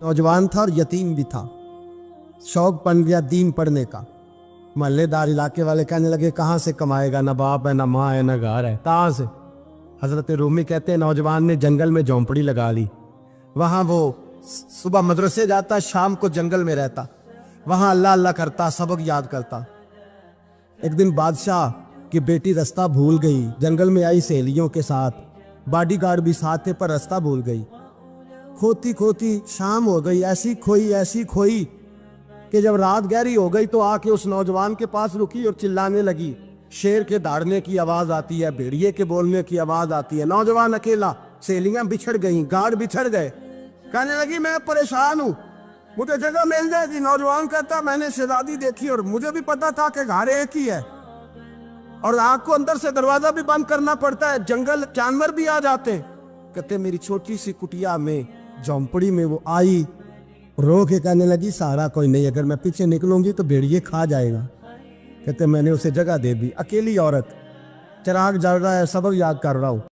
नौजवान था और यतीम भी था। शौक बन गया दीन पढ़ने का। महल्लेदार इलाके वाले कहने लगे कहाँ से कमाएगा, ना बाप है, ना माँ है, ना घर है, कहाँ से। हजरत रूमी कहते हैं नौजवान ने जंगल में झोंपड़ी लगा ली। वहाँ वो सुबह मदरसे जाता, शाम को जंगल में रहता, वहाँ अल्लाह अल्लाह करता, सबक याद करता। एक दिन बादशाह की बेटी रास्ता भूल गई, जंगल में आई सहेलियों के साथ, बॉडीगार्ड भी साथ थे पर रास्ता भूल गई। खोती खोती शाम हो गई, ऐसी खोई कि जब रात गहरी हो गई तो आके उस नौजवान के पास रुकी और चिल्लाने लगी। शेर के दहाड़ने की आवाज आती है, भेड़िए के बोलने की आवाज आती है। नौजवान अकेला, सहेलियां बिछड़ गई, गार्ड बिछड़ गए। कहने लगी मैं परेशान हूँ, मुझे जगह मिल जाएगी। नौजवान कहता मैंने शहजादी देखी और मुझे भी पता था कि घर एक ही है और आग को अंदर से दरवाजा भी बंद करना पड़ता है, जंगल जानवर भी आ जाते हैं। कहते मेरी छोटी सी कुटिया में, झोंपड़ी में वो आई, रो के कहने लगी सहारा कोई नहीं, अगर मैं पीछे निकलूंगी तो भेड़िए खा जाएगा। कहते मैंने उसे जगह दे दी। अकेली औरत, चिराग जल रहा है, सबक याद कर रहा हूँ।